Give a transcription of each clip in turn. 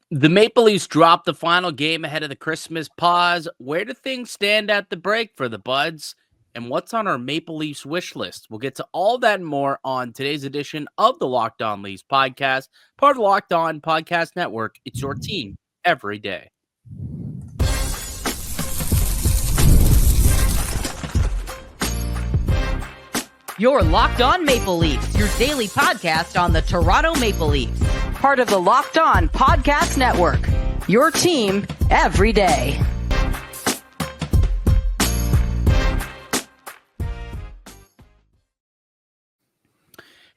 The Maple Leafs dropped the final game ahead of the Christmas pause. Where do things stand at the break for the Buds? And what's on our Maple Leafs wish list? We'll get to all that and more on today's edition of the Locked On Leafs podcast, part of the Locked On Podcast Network. It's your team every day. You're Locked On Maple Leafs, your daily podcast on the Toronto Maple Leafs. Part of the Locked On Podcast Network. Your team every day.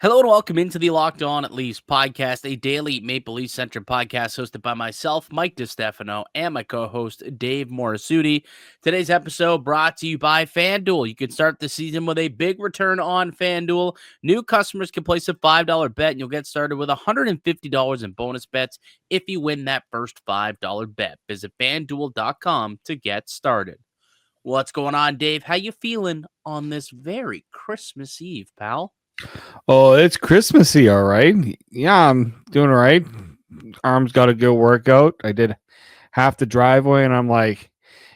Hello and welcome into the Locked On Leafs podcast, a daily Maple Leafs centric podcast hosted by myself, Mike DiStefano, and my co-host, Dave Morassutti. Today's episode brought to you by FanDuel. You can start the season with a big return on FanDuel. New customers can place a $5 bet, and you'll get started with $150 in bonus bets if you win that first $5 bet. Visit FanDuel.com to get started. What's going on, Dave? How you feeling on this very Christmas Eve, pal? Oh, it's Christmassy, all right. Yeah, I'm doing all right. Arm's got a good workout. I did half the driveway, and I'm like,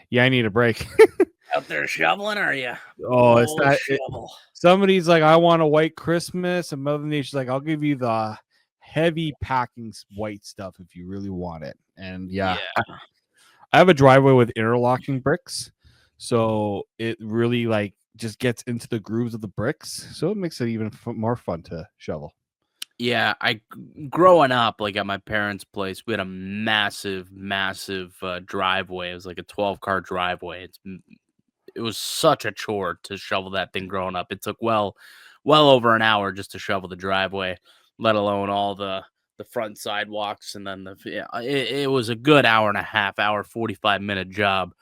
yeah, I need a break. Out there shoveling, are you? Oh, it's not. Shovel. Somebody's like, I want a white Christmas, and Mother Nature's like, I'll give you the heavy packing white stuff if you really want it. And yeah. I have a driveway with interlocking bricks, so it really just gets into the grooves of the bricks, so it makes it even more fun to shovel. Yeah, growing up, at my parents' place, we had a massive driveway. It was like a 12-car driveway. It was such a chore to shovel that thing growing up. It took well over an hour just to shovel the driveway, let alone all the front sidewalks, and then it was a good hour and a half, 45-minute job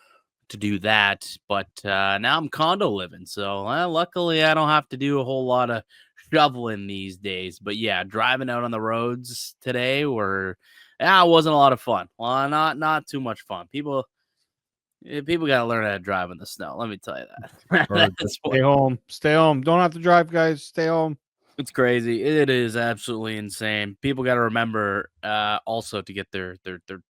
to do that. But now I'm condo living, so luckily I don't have to do a whole lot of shoveling these days. But yeah, driving out on the roads today it wasn't a lot of fun. Well, not too much fun. People gotta learn how to drive in the snow, let me tell you that. Stay home, don't have to drive, guys. Stay home. It's crazy. It is absolutely insane. People got to remember also to get their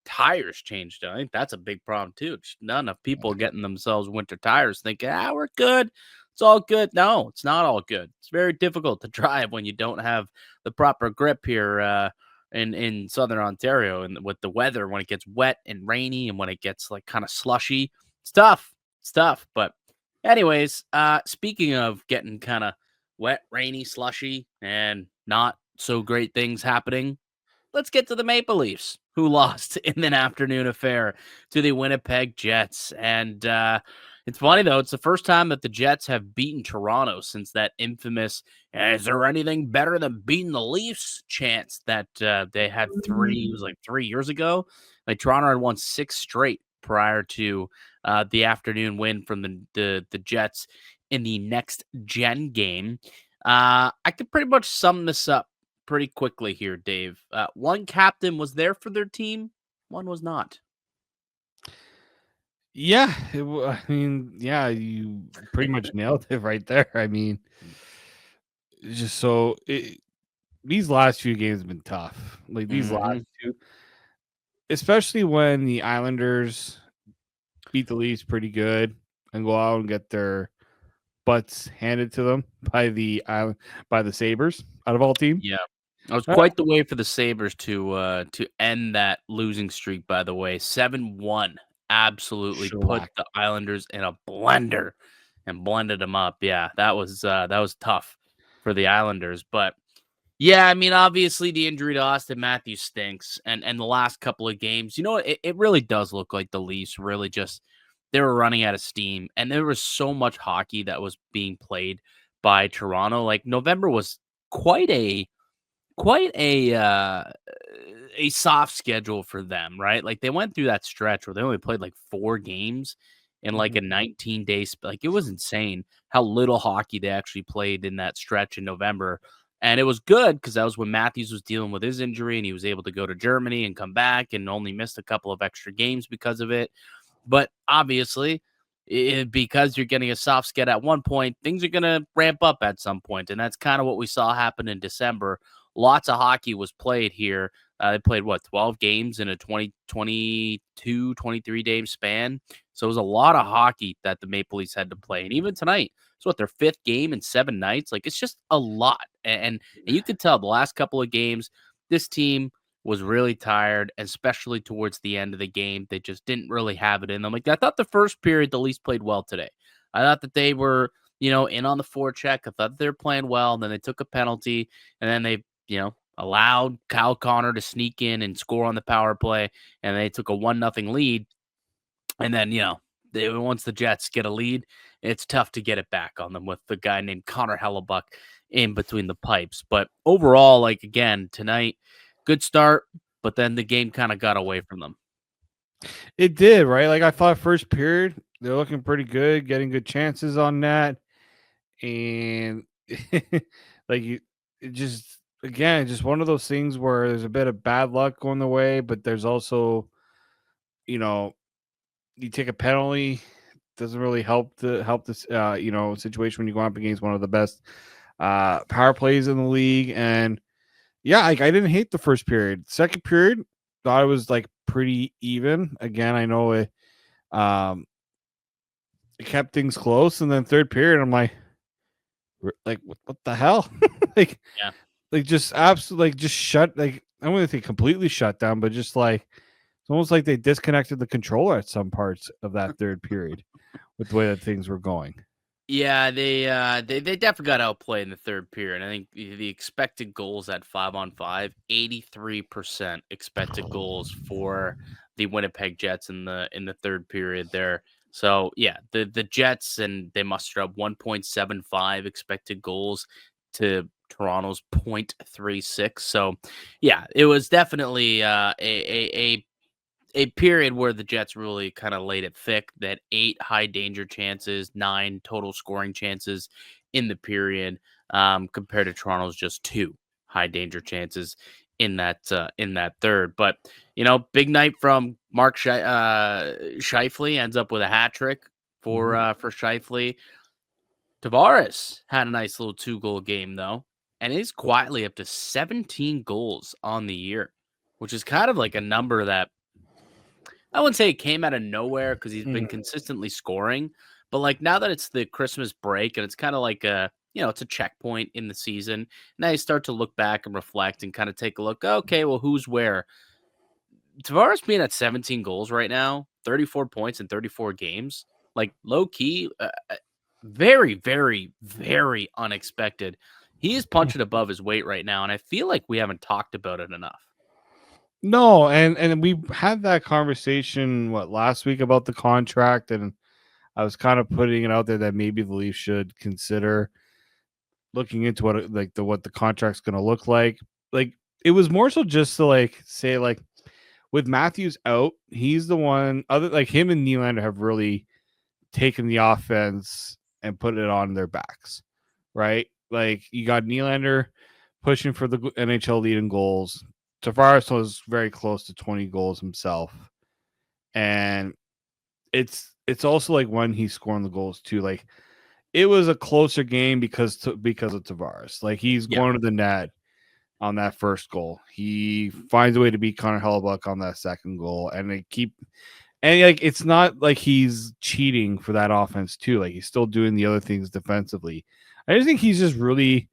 tires changed. I think that's a big problem too. Not enough people getting themselves winter tires thinking, we're good. It's all good. No, it's not all good. It's very difficult to drive when you don't have the proper grip here in Southern Ontario, and with the weather, when it gets wet and rainy and when it gets kind of slushy. It's tough. But anyways, speaking of getting kind of wet, rainy, slushy, and not so great things happening, let's get to the Maple Leafs, who lost in an afternoon affair to the Winnipeg Jets. And it's funny, though. It's the first time that the Jets have beaten Toronto since that infamous, is there anything better than beating the Leafs chance that they had it was 3 years ago. Toronto had won 6 straight prior to the afternoon win from the Jets in the next gen game. I could pretty much sum this up pretty quickly here, Dave. One captain was there for their team, one was not. Yeah, you pretty much nailed it right there. I mean, these last few games have been tough. These last two, especially when the Islanders beat the Leafs pretty good and go out and get their butts handed to them by the Sabres out of all teams. Yeah, it was quite the way for the Sabres to end that losing streak. By the way, 7-1 absolutely put the Islanders in a blender and blended them up. Yeah, that was tough for the Islanders. But yeah, I mean, obviously the injury to Auston Matthews stinks, and the last couple of games, it really does look like the Leafs really just. They were running out of steam, and there was so much hockey that was being played by Toronto. November was quite a soft schedule for them, right? They went through that stretch where they only played 4 games in a 19-day. It was insane how little hockey they actually played in that stretch in November. And it was good because that was when Matthews was dealing with his injury, and he was able to go to Germany and come back and only missed a couple of extra games because of it. But obviously, because you're getting a soft sked at one point, things are going to ramp up at some point. And that's kind of what we saw happen in December. Lots of hockey was played here They played 12 games in a 22, 23 game span. So it was a lot of hockey that the Maple Leafs had to play. And even tonight, it's their 5th game in 7 nights. Like, it's just a lot. And you could tell the last couple of games, this team was really tired, especially towards the end of the game. They just didn't really have it in them. Like, I thought the first period, the Leafs played well today. I thought that they were, in on the forecheck. I thought they were playing well. And then they took a penalty, and then they, allowed Kyle Connor to sneak in and score on the power play, and they took a 1-0 lead. And then, once the Jets get a lead, it's tough to get it back on them with the guy named Connor Hellebuck in between the pipes. But overall, like, again, tonight, good start, but then the game kind of got away from them. It did, right? Like, I thought first period, they're looking pretty good, getting good chances on that. And like, just one of those things where there's a bit of bad luck going the way, but there's also, you take a penalty, doesn't really help this situation when you go up against one of the best power plays in the league. And yeah, like, I didn't hate the first period. Second period, thought it was like pretty even. Again, I know it kept things close, and then third period, I'm like what the hell? Like, yeah. Like, just absolutely, like, just shut, like, I wouldn't think completely shut down, but just like, it's almost like they disconnected the controller at some parts of that third period with the way that things were going. Yeah, they definitely got outplayed in the third period. I think the expected goals at 5-on-5, 83% expected goals for the Winnipeg Jets in the third period there. So yeah, the Jets, and they mustered up 1.75 expected goals to Toronto's 0.36. So yeah, it was definitely a period where the Jets really kind of laid it thick. That 8 high danger chances, 9 total scoring chances in the period, compared to Toronto's just 2 high danger chances in that third. But big night from Mark Scheifele, ends up with a hat trick for Scheifele. Tavares had a nice little 2-goal game though, and is quietly up to 17 goals on the year, which is kind of like a number that I wouldn't say it came out of nowhere, because he's been consistently scoring. But like, now that it's the Christmas break and it's kind of like it's a checkpoint in the season, now you start to look back and reflect and kind of take a look. Okay, well, who's where? Tavares being at 17 goals right now, 34 points in 34 games, like, low key, very, very, very unexpected. He is punching above his weight right now, and I feel like we haven't talked about it enough. No, and we had that conversation last week about the contract, and I was kind of putting it out there that maybe the Leafs should consider looking into what the contract's going to look like. Like, it was more so just to say, with Matthews out, he's the one, other like him and Nylander have really taken the offense and put it on their backs, right? Like, you got Nylander pushing for the NHL lead in goals. Tavares was very close to 20 goals himself. And it's also like when he's scoring the goals too. Like, it was a closer game because of Tavares. Like, he's going to the net on that first goal. He finds a way to beat Connor Hellebuck on that second goal. And it's not like he's cheating for that offense too. Like, he's still doing the other things defensively. I just think he's just really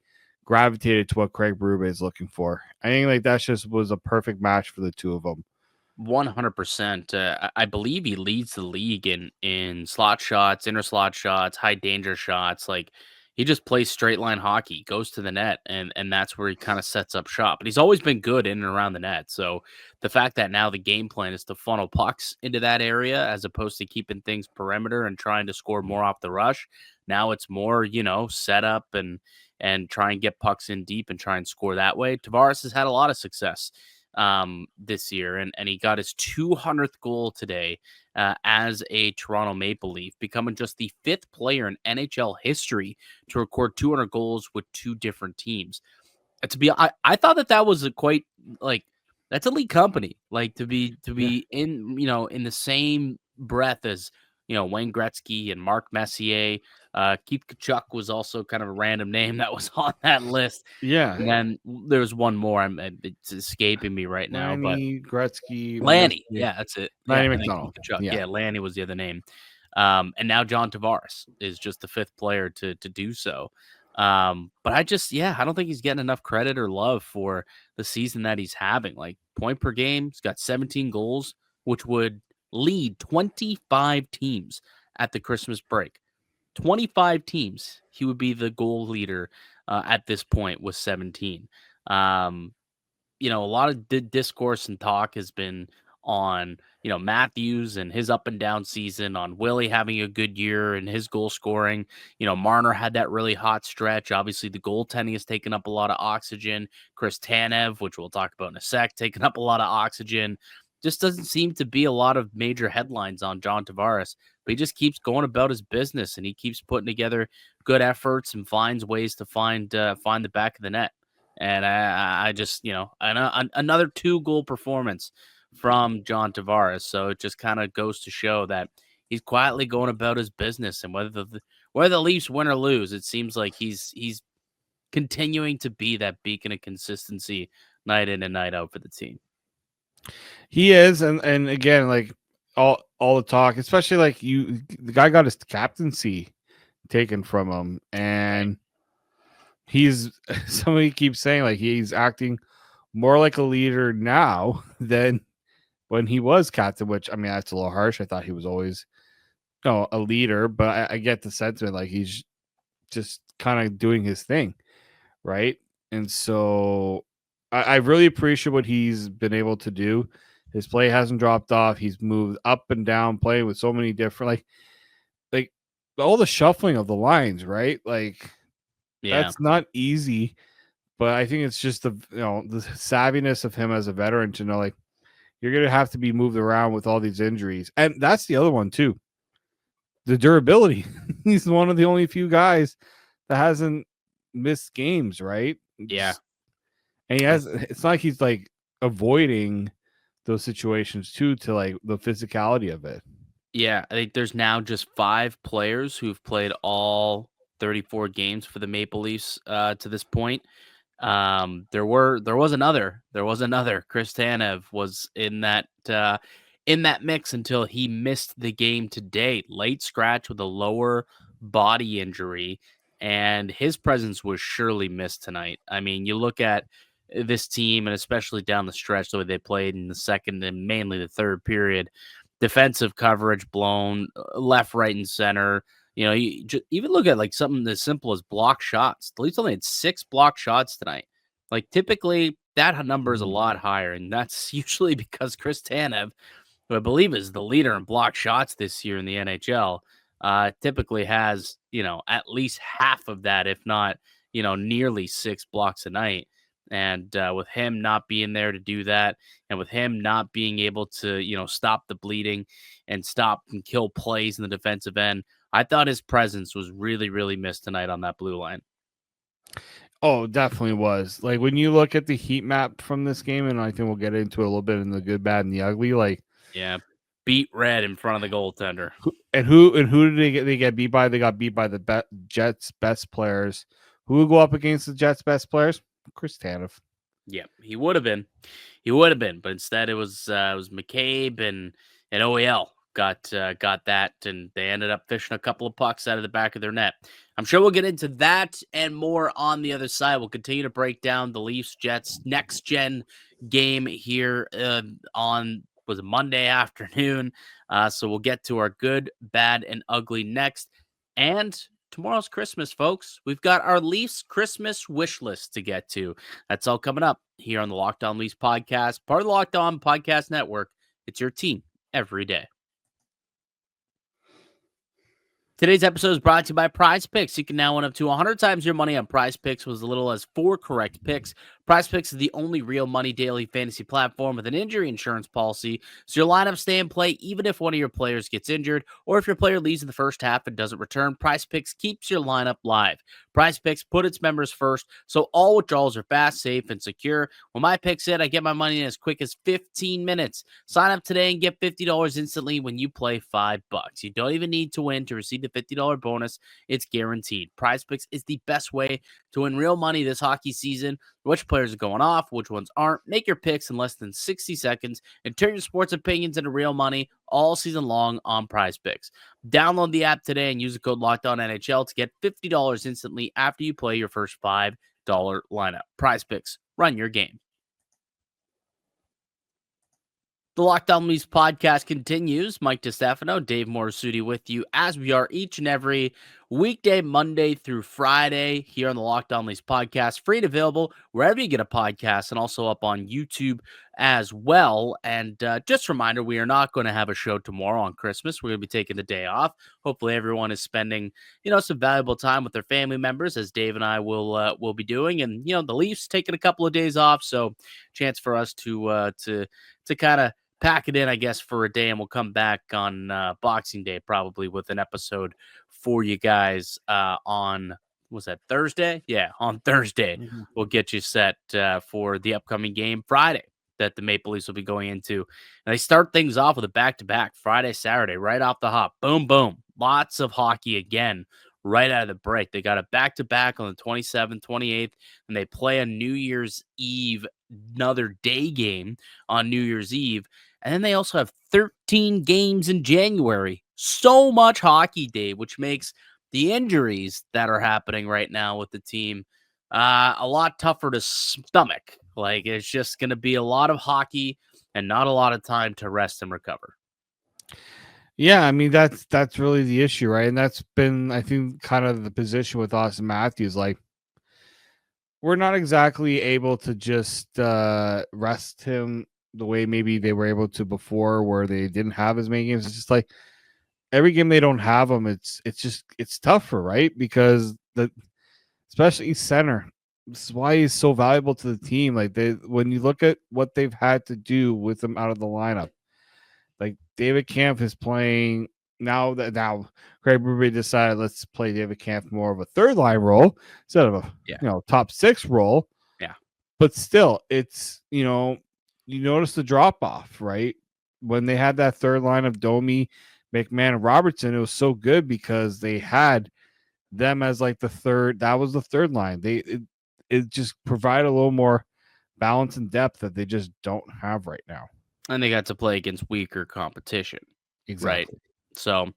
gravitated to what Craig Berube is looking for. I think like that just was a perfect match for the two of them. 100%. I believe he leads the league in slot shots, inner slot shots, high danger shots. Like, he just plays straight line hockey, goes to the net, and that's where he kind of sets up shop. But he's always been good in and around the net. So the fact that now the game plan is to funnel pucks into that area as opposed to keeping things perimeter and trying to score more off the rush. Now it's more, set up and try and get pucks in deep and try and score that way. Tavares has had a lot of success this year, and he got his 200th goal today as a Toronto Maple Leaf, becoming just the 5th player in NHL history to record 200 goals with 2 different teams. I thought that was a quite, like, that's elite company, like, to be in in the same breath as Wayne Gretzky and Mark Messier. Keith Tkachuk was also kind of a random name that was on that list. Yeah. And then there's one more. It's escaping me right now, but Lanny, Gretzky, Lanny. Messier. Yeah, that's it. Lanny Yeah, and then McDonald. Keith Tkachuk. Yeah. Yeah, Lanny was the other name. And now John Tavares is just the fifth player to do so. But I don't think he's getting enough credit or love for the season that he's having. Like, point per game, he's got 17 goals, which would lead 25 teams at the Christmas break. 25 teams, he would be the goal leader at this point with 17. A lot of discourse and talk has been on, Matthews and his up and down season, on Willie having a good year and his goal scoring. Marner had that really hot stretch. Obviously, the goaltending has taken up a lot of oxygen. Chris Tanev, which we'll talk about in a sec, taking up a lot of oxygen. Just doesn't seem to be a lot of major headlines on John Tavares, but he just keeps going about his business and he keeps putting together good efforts and finds ways to find the back of the net. And I just, another 2-goal performance from John Tavares. So it just kind of goes to show that he's quietly going about his business, and whether the Leafs win or lose, it seems like he's continuing to be that beacon of consistency night in and night out for the team. He is, and again, like all the talk, especially like the guy got his captaincy taken from him, and somebody keeps saying like he's acting more like a leader now than when he was captain, which, I mean, that's a little harsh. I thought he was always a leader, but I get the sentiment like he's just kind of doing his thing, right? And so I really appreciate what he's been able to do. His play hasn't dropped off. He's moved up and down, playing with so many different like all the shuffling of the lines, right? Like, yeah, that's not easy, but I think it's just the savviness of him as a veteran to know, like, you're going to have to be moved around with all these injuries. And that's the other one too. The durability. He's one of the only few guys that hasn't missed games, right? Yeah. And it's not like he's like avoiding those situations too, to like the physicality of it. Yeah, I think there's now just 5 players who've played all 34 games for the Maple Leafs to this point. There was another. Chris Tanev was in that mix until he missed the game today. Late scratch with a lower body injury, and his presence was surely missed tonight. I mean, you look at this team, and especially down the stretch, the way they played in the second and mainly the third period. Defensive coverage blown left, right, and center. You even look at like something as simple as block shots. The Leafs only had 6 block shots tonight. Like, typically that number is a lot higher, and that's usually because Chris Tanev, who I believe is the leader in block shots this year in the NHL, typically has at least half of that, if not nearly 6 blocks a night. And with him not being there to do that, and with him not being able to, stop the bleeding and stop and kill plays in the defensive end, I thought his presence was really, really missed tonight on that blue line. Oh, definitely was. Like, when you look at the heat map from this game, and I think we'll get into it a little bit in the good, bad, and the ugly, like, yeah, beat red in front of the goaltender. Who did they get? They get beat by? They got beat by the Jets' best players. Who would go up against the Jets' best players? Chris Tanev. Yeah, he would have been. But instead it was McCabe and OEL got that, and they ended up fishing a couple of pucks out of the back of their net. I'm sure we'll get into that and more on the other side. We'll continue to break down the Leafs Jets next gen game here on Monday afternoon. So we'll get to our good, bad, and ugly next. And tomorrow's Christmas, folks. We've got our Leafs Christmas wish list to get to. That's all coming up here on the Locked On Leafs podcast, part of the Locked On Podcast Network. It's your team every day. Today's episode is brought to you by PrizePicks. You can now win up to 100 times your money on PrizePicks with as little as 4 correct picks. PrizePicks is the only real money daily fantasy platform with an injury insurance policy, so your lineups stay in play even if one of your players gets injured, or if your player leaves in the first half and doesn't return. PrizePicks keeps your lineup live. PrizePicks put its members first, so all withdrawals are fast, safe, and secure. When my picks hit, I get my money in as quick as 15 minutes. Sign up today and get $50 instantly when you play $5. You don't even need to win to receive the $50 bonus. It's guaranteed. PrizePicks is the best way to win real money this hockey season. Which players are going off, which ones aren't. Make your picks in less than 60 seconds and turn your sports opinions into real money all season long on PrizePicks. Download the app today and use the code LOCKEDONNHL to get $50 instantly after you play your first $5 lineup. PrizePicks, run your game. The Locked On Leafs podcast continues. Mike DiStefano, Dave Morassutti with you as we are each and every weekday, Monday through Friday here on the Locked On Leafs podcast. Free and available wherever you get a podcast and also up on YouTube as well. And just a reminder, we are not going to have a show tomorrow on Christmas. We're going to be taking the day off. Hopefully everyone is spending, some valuable time with their family members, as Dave and I will be doing. And, the Leafs taking a couple of days off. So chance for us to kind of pack it in, I guess, for a day, and we'll come back on Boxing Day probably with an episode for you guys on, was that Thursday? Yeah, on Thursday. Mm-hmm. We'll get you set for the upcoming game Friday that the Maple Leafs will be going into. And they start things off with a back-to-back Friday, Saturday, right off the hop. Boom, boom. Lots of hockey again right out of the break. They got a back-to-back on the 27th, 28th, and they play a New Year's Eve, another day game on New Year's Eve. And then they also have 13 games in January. So much hockey, Dave, which makes the injuries that are happening right now with the team a lot tougher to stomach. Like, it's just going to be a lot of hockey and not a lot of time to rest and recover. Yeah, I mean, that's really the issue, right? And that's been, I think, kind of the position with Auston Matthews. Like, we're not exactly able to just rest him the way maybe they were able to before, where they didn't have as many games. It's just like every game they don't have him, it's tougher, right? Because especially center, this is why he's so valuable to the team. Like, when you look at what they've had to do with him out of the lineup, like David Kampf is playing now. Craig Berube decided let's play David Kampf more of a third line role instead of a top six role. Yeah, but still, it's you notice the drop off, right? When they had that third line of Domi, McMahon, and Robertson, it was so good because they had them as like the third. That was the third line. It just provided a little more balance and depth that they just don't have right now. And they got to play against weaker competition. Exactly. Right. So,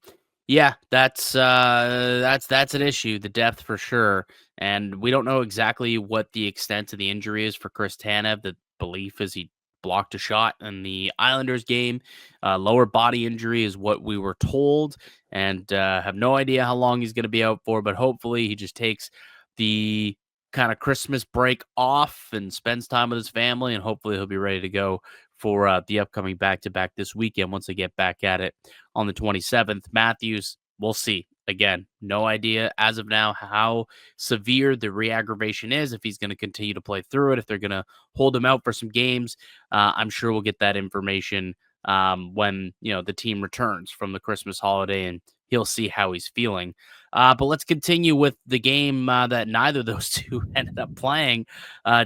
yeah, that's an issue, the depth for sure. And we don't know exactly what the extent of the injury is for Chris Tanev. The belief is he blocked a shot in the Islanders game. Lower body injury is what we were told, and have no idea how long he's going to be out for, but hopefully he just takes the kind of Christmas break off and spends time with his family, and hopefully he'll be ready to go for the upcoming back-to-back this weekend once they get back at it on the 27th. Matthews, we'll see. Again, no idea as of now how severe the re-aggravation is, if he's going to continue to play through it, if they're going to hold him out for some games. I'm sure we'll get that information when the team returns from the Christmas holiday, and he'll see how he's feeling. But let's continue with the game that neither of those two ended up playing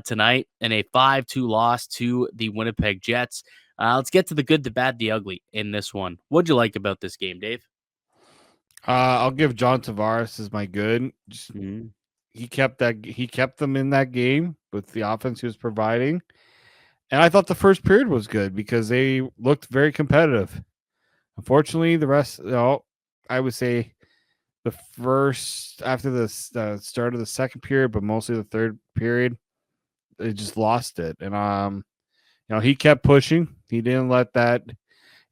tonight in a 5-2 loss to the Winnipeg Jets. Let's get to the good, the bad, the ugly in this one. What'd you like about this game, Dave? I'll give John Tavares as my good. He kept them in that game with the offense he was providing. And I thought the first period was good because they looked very competitive. Unfortunately, the rest, I would say the first, after the start of the second period, but mostly the third period, they just lost it. And, he kept pushing. He didn't let that.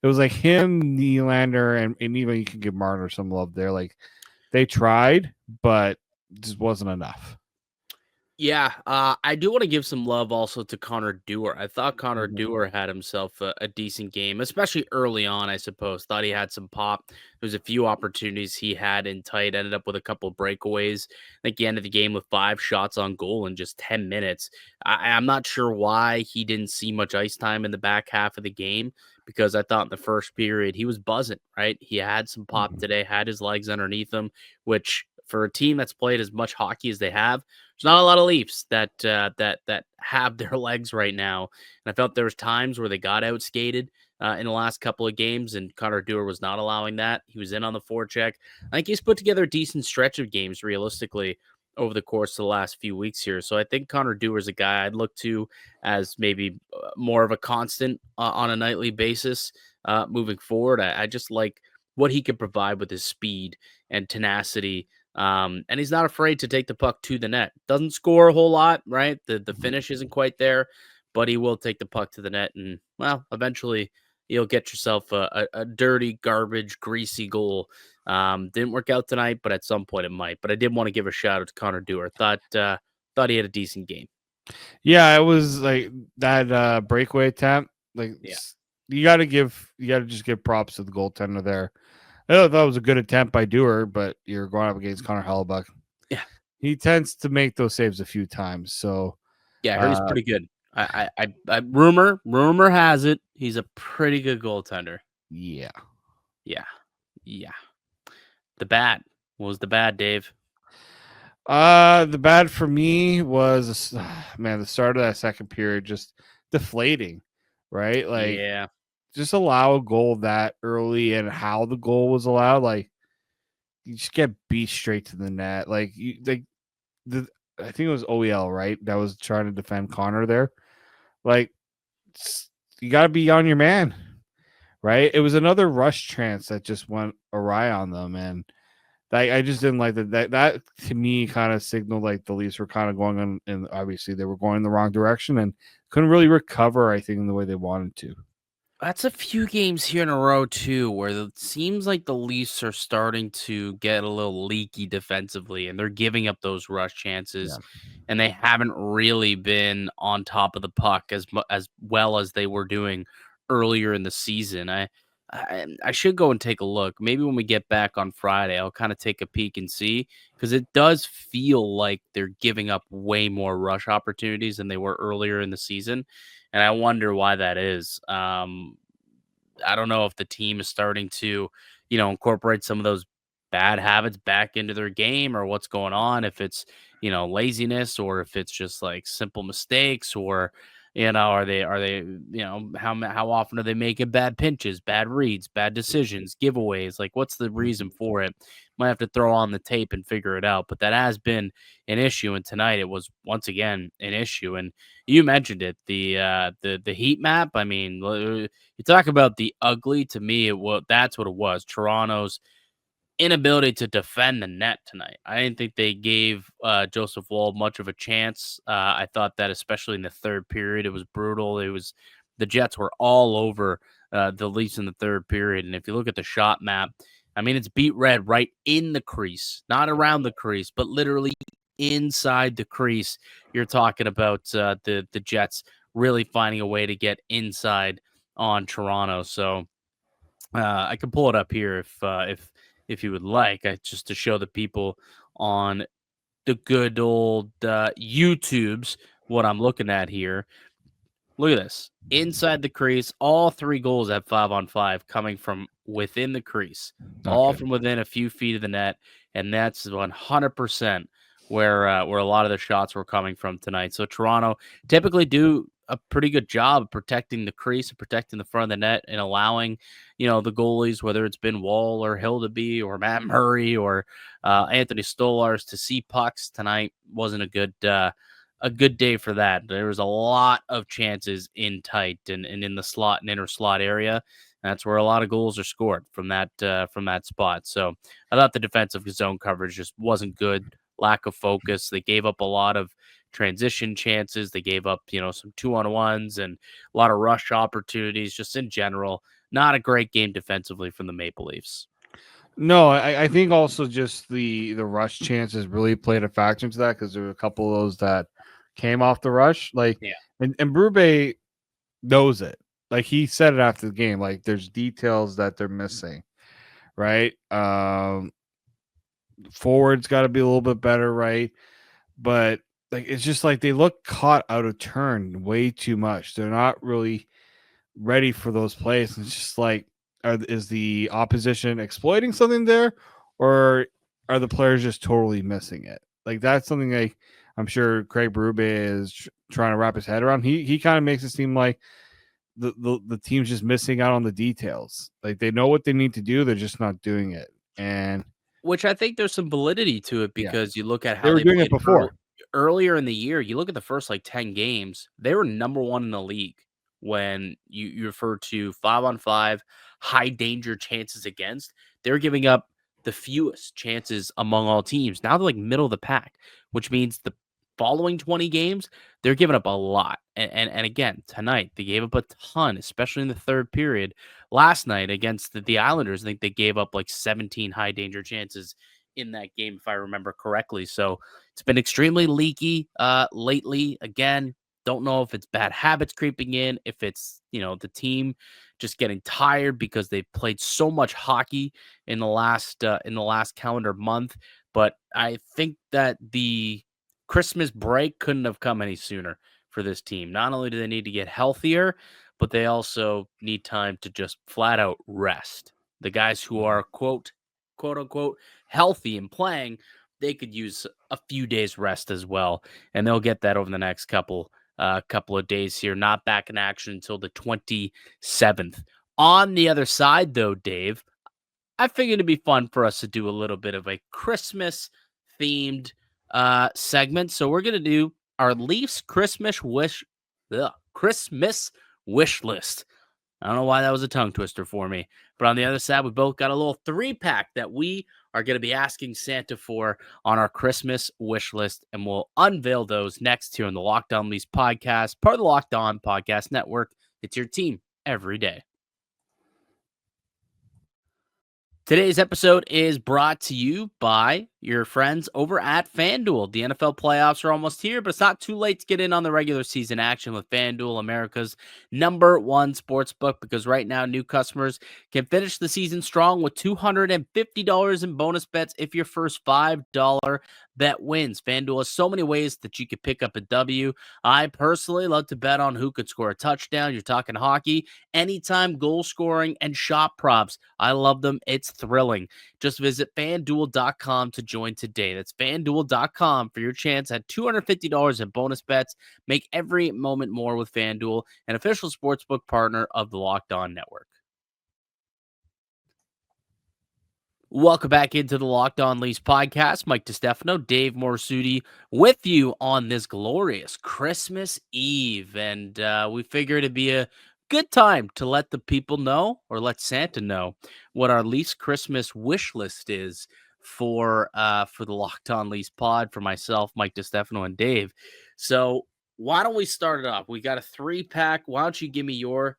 It was like him, Nylander, and even you can give Marner some love there. Like, they tried, but it just wasn't enough. Yeah, I do want to give some love also to Connor Dewar. I thought Connor Dewar had himself a decent game, especially early on, I suppose. Thought he had some pop. There was a few opportunities he had in tight, ended up with a couple of breakaways. I think he ended the game with 5 shots on goal in just 10 minutes. I'm not sure why he didn't see much ice time in the back half of the game, because I thought in the first period he was buzzing, right? He had some pop today, had his legs underneath him, which for a team that's played as much hockey as they have, there's not a lot of Leafs that that have their legs right now, and I felt there was times where they got out skated in the last couple of games, and Connor Dewar was not allowing that. He was in on the forecheck. I think he's put together a decent stretch of games realistically over the course of the last few weeks here. So I think Connor Dewar is a guy I'd look to as maybe more of a constant on a nightly basis moving forward. I just like what he could provide with his speed and tenacity, and he's not afraid to take the puck to the net. Doesn't score a whole lot, right? The finish isn't quite there, but he will take the puck to the net, and well, eventually you'll get yourself a dirty, garbage, greasy goal. Didn't work out tonight, but at some point it might. But I did want to give a shout out to Connor Dewar. Thought he had a decent game. Yeah, it was like that breakaway attempt. Like, Yeah. you got to just give props to the goaltender there. I thought that was a good attempt by Dewar, but you're going up against Connor Hellebuck. Yeah. He tends to make those saves a few times. So Yeah, I heard he's pretty good. Rumor has it he's a pretty good goaltender. yeah. Yeah. The bad. What was the bad, Dave? The bad for me was the start of that second period just deflating, right? Like, Yeah. just allow a goal that early, and how the goal was allowed, like, you just get beat straight to the net. Like, I think it was OEL, right? That was trying to defend Connor there. Like, you got to be on your man, right? It was another rush chance that just went awry on them, and I just didn't like that. That to me kind of signaled like the Leafs were kind of going on, and obviously they were going in the wrong direction and couldn't really recover, I think, in the way they wanted to. That's a few games here in a row too, where it seems like the Leafs are starting to get a little leaky defensively, and they're giving up those rush chances, and they haven't really been on top of the puck as well as they were doing earlier in the season. I should go and take a look. Maybe when we get back on Friday, I'll kind of take a peek and see, because it does feel like they're giving up way more rush opportunities than they were earlier in the season, and I wonder why that is. I don't know if the team is starting to, incorporate some of those bad habits back into their game, or what's going on. If it's, laziness, or if it's just like simple mistakes, or are they how often are they making bad pinches, bad reads, bad decisions, giveaways? Like, what's the reason for it? Might have to throw on the tape and figure it out. But that has been an issue, and tonight it was once again an issue. And you mentioned it, the heat map. I mean, you talk about the ugly. To me, that's what it was. Toronto's inability to defend the net tonight. I didn't think they gave Joseph Woll much of a chance. I thought that especially in the third period, it was brutal. The Jets were all over the Leafs in the third period. And if you look at the shot map, I mean, it's beat red right in the crease, not around the crease, but literally inside the crease. You're talking about the Jets really finding a way to get inside on Toronto. So I can pull it up here if you would like, just to show the people on the good old YouTubes what I'm looking at here. Look at this. Inside the crease, all 3 goals at 5-on-5 coming from within the crease, all from within a few feet of the net, and that's 100% where a lot of the shots were coming from tonight. So Toronto typically do a pretty good job of protecting the crease and protecting the front of the net, and allowing, the goalies, whether it's been Wall or Hildeby or Matt Murray or Anthony Stolarz, to see pucks tonight. Wasn't a good day for that. There was a lot of chances in tight and in the slot and inner slot area. That's where a lot of goals are scored from that spot. So I thought the defensive zone coverage just wasn't good. Lack of focus. They gave up a lot of transition chances. They gave up, some 2-on-1s and a lot of rush opportunities. Just in general, not a great game defensively from the Maple Leafs. No, I think also just the rush chances really played a factor into that because there were a couple of those that came off the rush. Like, Yeah. and Brube knows it. Like he said it after the game. Like there's details that they're missing, right? Forward's got to be a little bit better, right? But like it's just like they look caught out of turn way too much. They're not really ready for those plays. And it's just like, is the opposition exploiting something there, or are the players just totally missing it? Like that's something like I'm sure Craig Berube is trying to wrap his head around. He kind of makes it seem like the team's just missing out on the details. Like they know what they need to do, they're just not doing it. And Which I think there's some validity to it yeah, because you look at they how were they doing it played before. earlier in the year. You look at the first like 10 games, they were number one in the league when you refer to 5-on-5 high danger chances against. They're giving up the fewest chances among all teams. Now they're like middle of the pack, which means the following 20 games, they're giving up a lot. And again, tonight they gave up a ton, especially in the third period. Last night against the Islanders, I think they gave up like 17 high danger chances in that game, if I remember correctly. So it's been extremely leaky lately. Again, don't know if it's bad habits creeping in, if it's, the team just getting tired because they've played so much hockey in the last calendar month. But I think that the Christmas break couldn't have come any sooner for this team. Not only do they need to get healthier, but they also need time to just flat out rest. The guys who are quote unquote healthy and playing, they could use a few days rest as well, and they'll get that over the next couple of days here. Not back in action until the 27th. On the other side, though, Dave, I figured it'd be fun for us to do a little bit of a Christmas themed segment. So we're gonna do our Leafs Christmas wish list. I don't know why that was a tongue twister for me. But on the other side, we both got a little 3-pack that we are going to be asking Santa for on our Christmas wish list. And we'll unveil those next here on the Locked On Leafs podcast, part of the Locked On Podcast Network. It's your team every day. Today's episode is brought to you by your friends over at FanDuel. The NFL playoffs are almost here, but it's not too late to get in on the regular season action with FanDuel, America's #1 sportsbook, because right now new customers can finish the season strong with $250 in bonus bets if your first $5 bet wins. FanDuel has so many ways that you could pick up a W. I personally love to bet on who could score a touchdown. You're talking hockey, anytime goal scoring, and shot props. I love them. It's thrilling. Just visit FanDuel.com to join today. That's FanDuel.com for your chance at $250 in bonus bets. Make every moment more with FanDuel, an official sportsbook partner of the Locked On Network. Welcome back into the Locked On Leafs podcast. Mike DiStefano, Dave Morassutti with you on this glorious Christmas Eve. And we figured it'd be a good time to let the people know, or let Santa know, what our Leafs Christmas wish list is for the Locked On Leafs pod, for myself, Mike DiStefano, and Dave. So why don't we start it off? We got a 3-pack. Why don't you give me your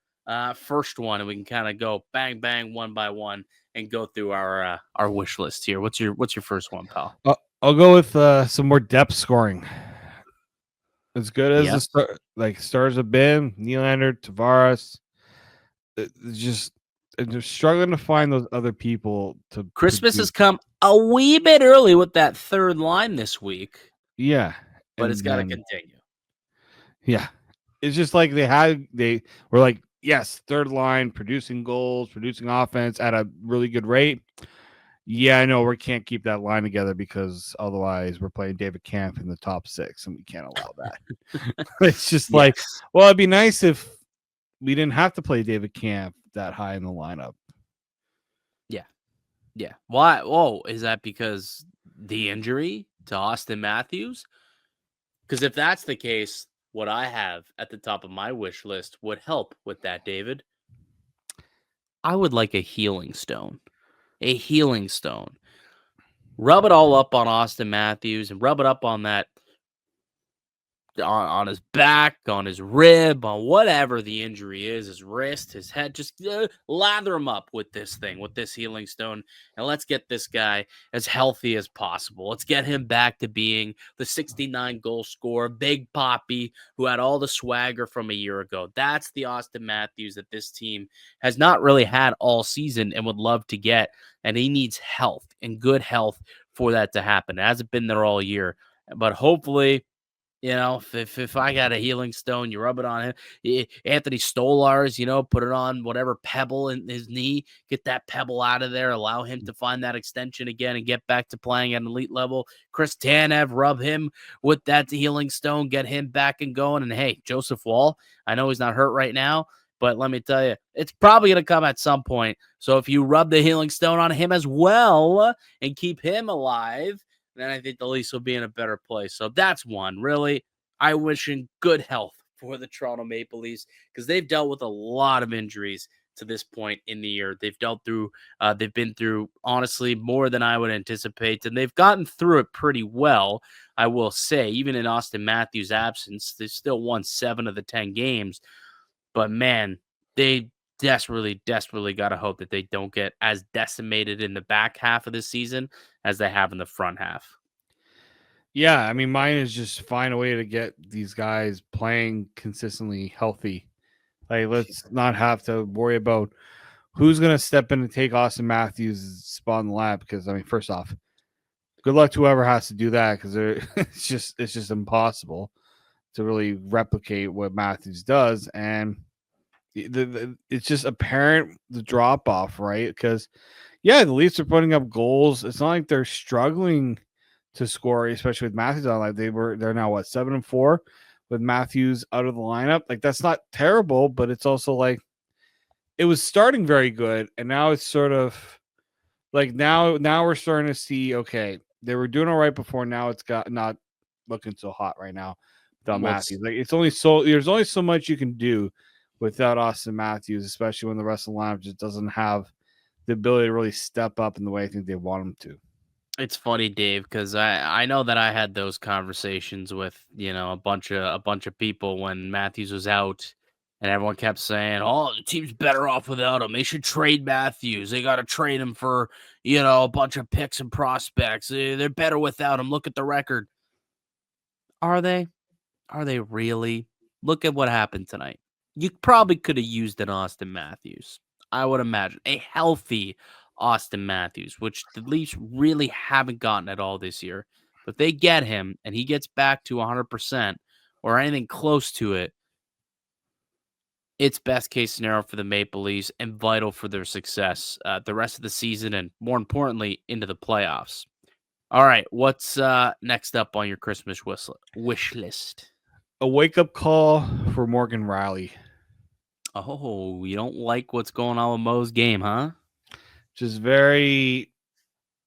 first one, and we can kind of go bang, bang, one by one, and go through our wish list here. What's your first one, pal? I'll go with some more depth scoring. As good as the stars have been, Nylander, Tavares, they're struggling to find those other people to. Christmas has come a wee bit early with that third line this week. Yeah, but it's got to continue. Yeah, it's just like they were like, yes, third line, producing goals, producing offense at a really good rate. Yeah, I know we can't keep that line together because otherwise we're playing David Kampf in the top 6 and we can't allow that. It's just like, well, it'd be nice if we didn't have to play David Kampf that high in the lineup. Yeah. Why? Oh, is that because the injury to Auston Matthews? Because if that's the case, what I have at the top of my wish list would help with that, David. I would like a healing stone. A healing stone. Rub it all up on Auston Matthews and rub it up on that on his back, on his rib, on whatever the injury is, his wrist, his head. Just lather him up with this thing, with this healing stone, and let's get this guy as healthy as possible. Let's get him back to being the 69 goal scorer, Big Poppy, who had all the swagger from a year ago. That's the Auston Matthews that this team has not really had all season and would love to get, and he needs health and good health for that to happen. It hasn't been there all year, but hopefully, if I got a healing stone, you rub it on him. Anthony Stolarz, put it on whatever pebble in his knee, get that pebble out of there, allow him to find that extension again and get back to playing at an elite level. Chris Tanev, rub him with that healing stone, get him back and going. And hey, Joseph Woll, I know he's not hurt right now, but let me tell you, it's probably going to come at some point. So if you rub the healing stone on him as well and keep him alive, then I think the Leafs will be in a better place. So that's one. Really, I wish him good health for the Toronto Maple Leafs because they've dealt with a lot of injuries to this point in the year. They've been through, honestly, more than I would anticipate, and they've gotten through it pretty well, I will say. Even in Auston Matthews' absence, they still won 7 of the 10 games. But, man, they desperately got to hope that they don't get as decimated in the back half of the season as they have in the front half. Yeah, I mean, mine is just find a way to get these guys playing consistently healthy. Like, let's not have to worry about who's going to step in and take Auston Matthews' spot in the lab. Because, I mean, first off, good luck to whoever has to do that because it's just impossible to really replicate what Matthews does. And it's just apparent the drop off, right? Because, yeah, the Leafs are putting up goals. It's not like they're struggling to score, especially with Matthews on. Like they're now 7-4 with Matthews out of the lineup. Like that's not terrible, but it's also like it was starting very good, and now it's sort of like now we're starting to see. Okay, they were doing all right before. Now it's got not looking so hot right now without Matthews. Like there's only so much you can do without Auston Matthews, especially when the rest of the lineup just doesn't have the ability to really step up in the way I think they want them to. It's funny, Dave, because I know that I had those conversations with a bunch of people when Matthews was out, and everyone kept saying, "Oh, the team's better off without him. They should trade Matthews. They got to trade him for a bunch of picks and prospects. They're better without him. Look at the record." Are they? Are they really? Look at what happened tonight. You probably could have used an Auston Matthews. I would imagine a healthy Auston Matthews, which the Leafs really haven't gotten at all this year. But if they get him and he gets back to 100% or anything close to it, it's best case scenario for the Maple Leafs and vital for their success the rest of the season and, more importantly, into the playoffs. All right, what's next up on your Christmas wish list? A wake-up call for Morgan Rielly. Oh, you don't like what's going on with Mo's game, huh? Just very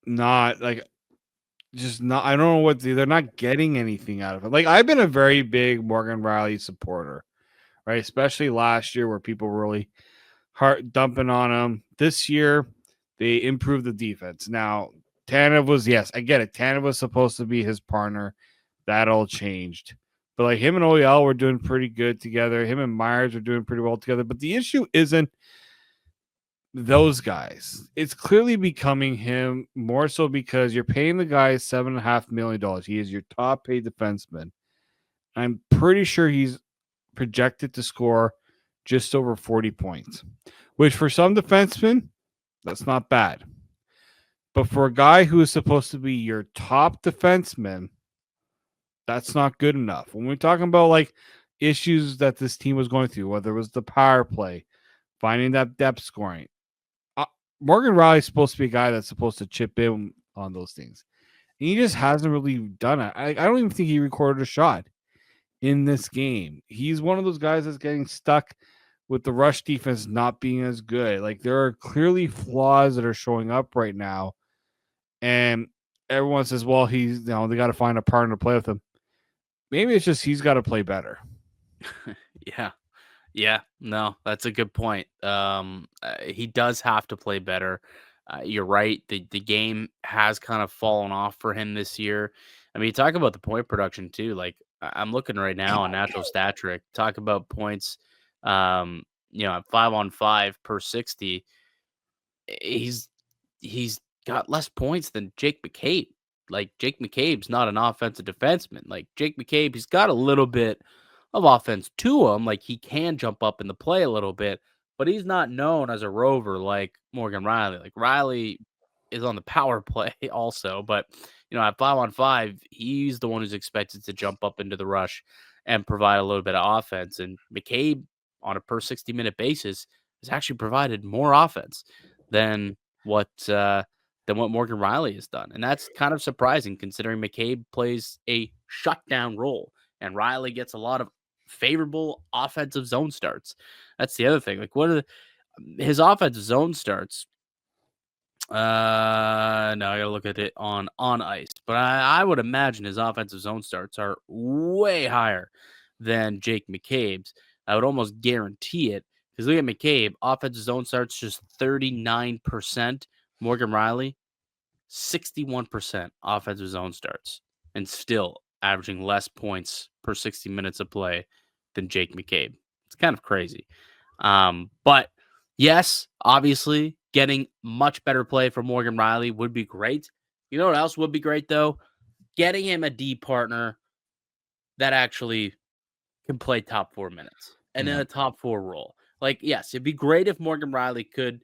not like just not I don't know what they're not getting anything out of it. Like I've been a very big Morgan Rielly supporter, right? Especially last year where people were really hard dumping on him. This year they improved the defense. Now Tanev was, yes, I get it. Tanev was supposed to be his partner. That all changed. But like him and OEL were doing pretty good together. Him and Myers are doing pretty well together. But the issue isn't those guys. It's clearly becoming him more so because you're paying the guy $7.5 million. He is your top paid defenseman. I'm pretty sure he's projected to score just over 40 points, which for some defensemen, that's not bad. But for a guy who is supposed to be your top defenseman, that's not good enough. When we're talking about like issues that this team was going through, whether it was the power play, finding that depth scoring, Morgan Rielly is supposed to be a guy that's supposed to chip in on those things. And he just hasn't really done it. I don't even think he recorded a shot in this game. He's one of those guys that's getting stuck with the rush defense not being as good. Like there are clearly flaws that are showing up right now. And everyone says, well, they got to find a partner to play with him. Maybe it's just he's got to play better. Yeah, no, that's a good point. He does have to play better. You're right. The game has kind of fallen off for him this year. I mean, talk about the point production too. Like I'm looking right now on Natural Stat Trick. Talk about points. At 5-on-5 per 60. He's he's got less points than Jake McCabe. Like Jake McCabe's not an offensive defenseman. Like Jake McCabe, he's got a little bit of offense to him. Like he can jump up in the play a little bit, but he's not known as a rover like Morgan Riley. Like Riley is on the power play also, but at 5-on-5, he's the one who's expected to jump up into the rush and provide a little bit of offense. And McCabe on a per 60-minute basis has actually provided more offense than what Morgan Riley has done. And that's kind of surprising considering McCabe plays a shutdown role and Riley gets a lot of favorable offensive zone starts. That's the other thing. Like his offensive zone starts? No, I gotta look at it on ice. But I would imagine his offensive zone starts are way higher than Jake McCabe's. I would almost guarantee it. Because look at McCabe, offensive zone starts just 39%. Morgan Riley, 61% offensive zone starts. And still averaging less points per 60 minutes of play than Jake McCabe. It's kind of crazy. But yes, obviously, getting much better play from Morgan Riley would be great. You know what else would be great, though? Getting him a D partner that actually can play top 4 minutes and in a top 4 role. Like, yes, it'd be great if Morgan Riley could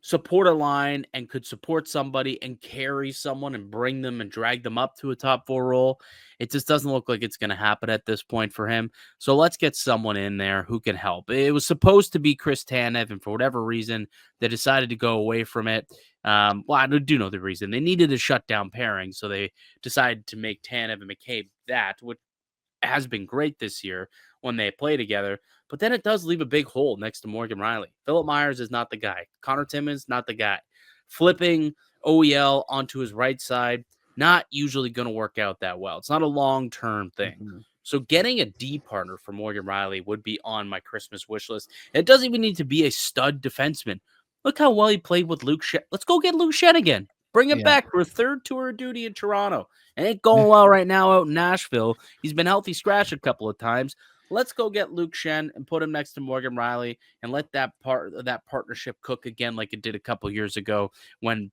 support a line and could support somebody and carry someone and bring them and drag them up to a top 4 role. It just doesn't look like it's going to happen at this point for him. So let's get someone in there who can help. It was supposed to be Chris Tanev, and for whatever reason, they decided to go away from it. Well, I do know the reason. They needed a shutdown pairing, so they decided to make Tanev and McCabe that, which has been great this year when they play together. But then it does leave a big hole next to Morgan Riley. Philip Myers is not the guy. Connor Timmins, not the guy. Flipping OEL onto his right side, not usually going to work out that well. It's not a long-term thing. Mm-hmm. So getting a D partner for Morgan Riley would be on my Christmas wish list. It doesn't even need to be a stud defenseman. Look how well he played with Luke Shen. Let's go get Luke Shen again. Bring him back for a third tour of duty in Toronto. It ain't going well right now out in Nashville. He's been healthy scratch a couple of times. Let's go get Luke Shen and put him next to Morgan Riley and let that partnership cook again like it did a couple years ago when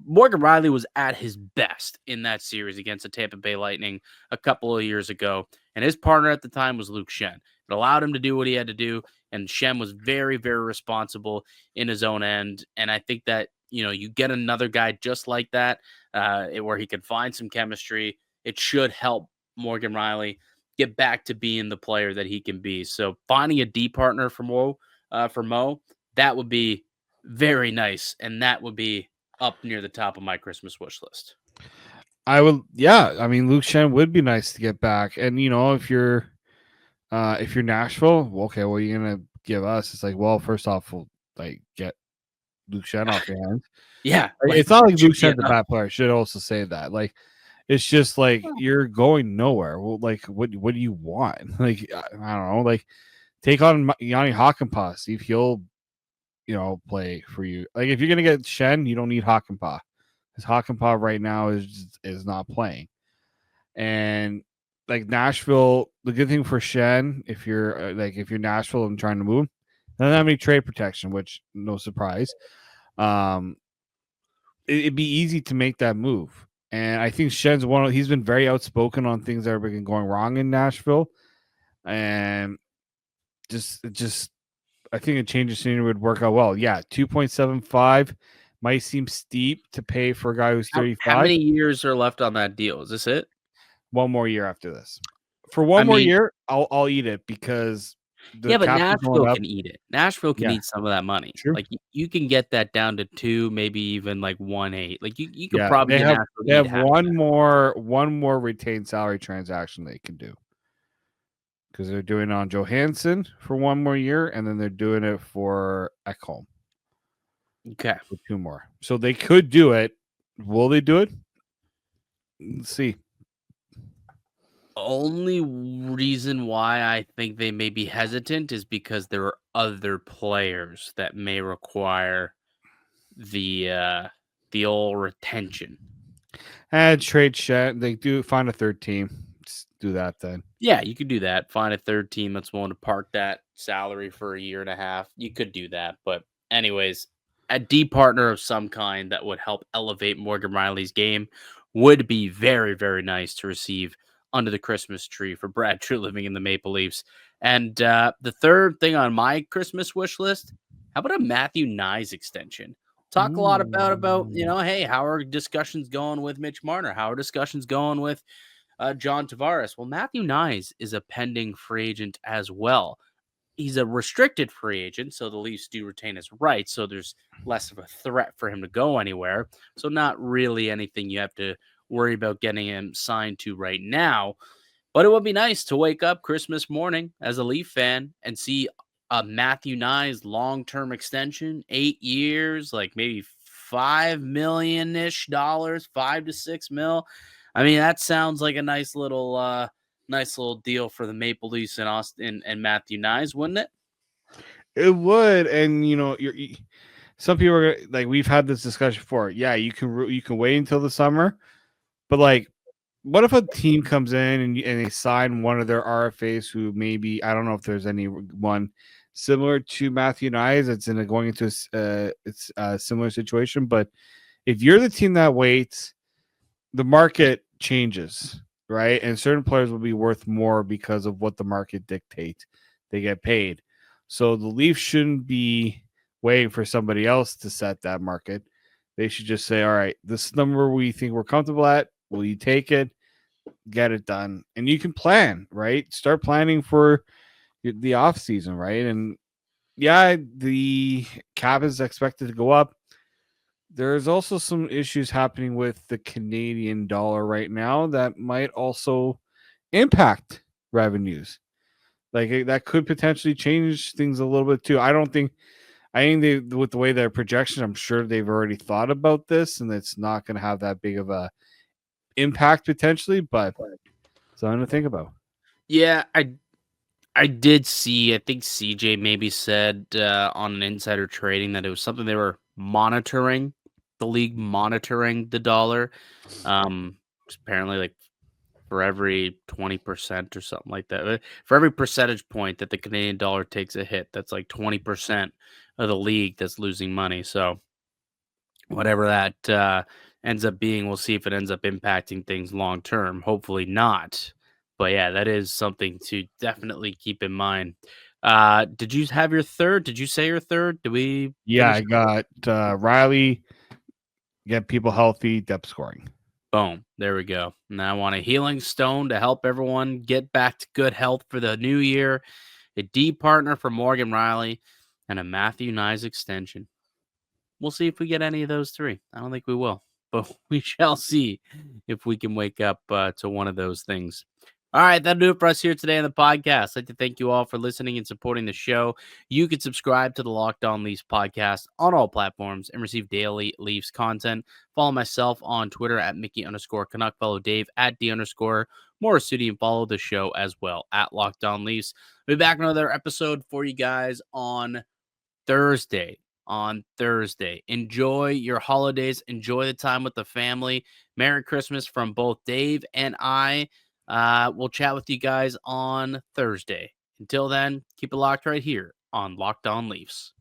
Morgan Riley was at his best in that series against the Tampa Bay Lightning a couple of years ago. And his partner at the time was Luke Shen. It allowed him to do what he had to do. And Shen was very, very responsible in his own end. And I think that, you get another guy just like that where he can find some chemistry. It should help Morgan Riley get back to being the player that he can be. So finding a D partner for Mo, that would be very nice. And that would be up near the top of my Christmas wish list. I would, yeah. I mean, Luke Shen would be nice to get back. And, if you're Nashville, okay, what are you going to give us? It's like, well, first off, we'll get Luke Shen off your hands. Yeah. It's not like Luke Shen's a bad player. I should also say that. It's just you're going nowhere. Well, what do you want? I don't know. Take on Yanni Hakanpää. See if he'll, play for you. If you're gonna get Shen, you don't need Hakanpää because Hakanpää right now is not playing. And Nashville, the good thing for Shen, if you're Nashville and trying to move, doesn't have any trade protection, which no surprise. It'd be easy to make that move. And I think Shen's he's been very outspoken on things that have been going wrong in Nashville. And just I think a change of scenery would work out well. Yeah, 2.75 might seem steep to pay for a guy who's 35. How many years are left on that deal? Is this it? One more year after this. For one more year, I'll eat it because but Nashville can eat it. Nashville can eat some of that money. True. You can get that down to 2, maybe even 1.8. You could probably they have one more retained salary transaction they can do because they're doing it on Johansson for 1 more year, and then they're doing it for Ekholm. Okay, for 2 more. So they could do it. Will they do it? Let's see. Only reason why I think they may be hesitant is because there are other players that may require the old retention. And trade Shen. They do find a third team. do that then. Yeah, you could do that. Find a third team that's willing to park that salary for a year and a half. You could do that. But anyways, a D partner of some kind that would help elevate Morgan Riley's game would be very, very nice to receive under the Christmas tree for Brad True living in the Maple Leafs. And the third thing on my Christmas wish list, how about a Matthew Nyes extension? Talk a lot about, hey, how are discussions going with Mitch Marner? How are discussions going with John Tavares? Well, Matthew Nyes is a pending free agent as well. He's a restricted free agent, so the Leafs do retain his rights, so there's less of a threat for him to go anywhere. So not really anything you have to worry about getting him signed to right now. But it would be nice to wake up Christmas morning as a Leaf fan and see a Matthew Nyes long-term extension, 8 years, like maybe $5 million-ish, $5 to $6 million. I mean, that sounds like a nice little deal for the Maple Leafs and Auston and Matthew Nyes, wouldn't it? It would, and some people are like, we've had this discussion before. Yeah, you can wait until the summer, but like, what if a team comes in and they sign one of their RFAs who maybe, I don't know if there's anyone similar to Matthew Nyes that's going into a similar situation, but if you're the team that waits, the market changes, right? And certain players will be worth more because of what the market dictates. They get paid. So the Leafs shouldn't be waiting for somebody else to set that market. They should just say, all right, this number we think we're comfortable at, will you take it? Get it done. And you can plan, right? Start planning for the off season, right? And yeah, the cap is expected to go up. There's also some issues happening with the Canadian dollar right now that might also impact revenues. Like that could potentially change things a little bit too. I think they, with the way their projections, I'm sure they've already thought about this, and it's not going to have that big of a impact potentially, but something to think about. Yeah, I did see, I think CJ maybe said on an insider trading that it was something they were monitoring, the league monitoring the dollar. Apparently like for every 20% or something like that, for every percentage point that the Canadian dollar takes a hit, that's like 20% of the league that's losing money. So whatever that ends up being, we'll see if it ends up impacting things long term. Hopefully not. But yeah, that is something to definitely keep in mind. Did you have your third? Did you say your third? Did we? Yeah, I got Riley, get people healthy, depth scoring. Boom. There we go. Now I want a healing stone to help everyone get back to good health for the new year, a D partner for Morgan Riley, and a Matthew Nyes extension. We'll see if we get any of those three. I don't think we will, but we shall see if we can wake up to one of those things. All right, that'll do it for us here today on the podcast. I'd like to thank you all for listening and supporting the show. You can subscribe to the Locked On Leafs podcast on all platforms and receive daily Leafs content. Follow myself on Twitter at Mickey_Canuck. Follow Dave at D_Morassutti, and follow the show as well at Locked On Leafs. We'll be back in another episode for you guys on Thursday. Enjoy your holidays. Enjoy the time with the family. Merry Christmas from both Dave and I. We'll chat with you guys on Thursday. Until then, keep it locked right here on Locked On Leafs.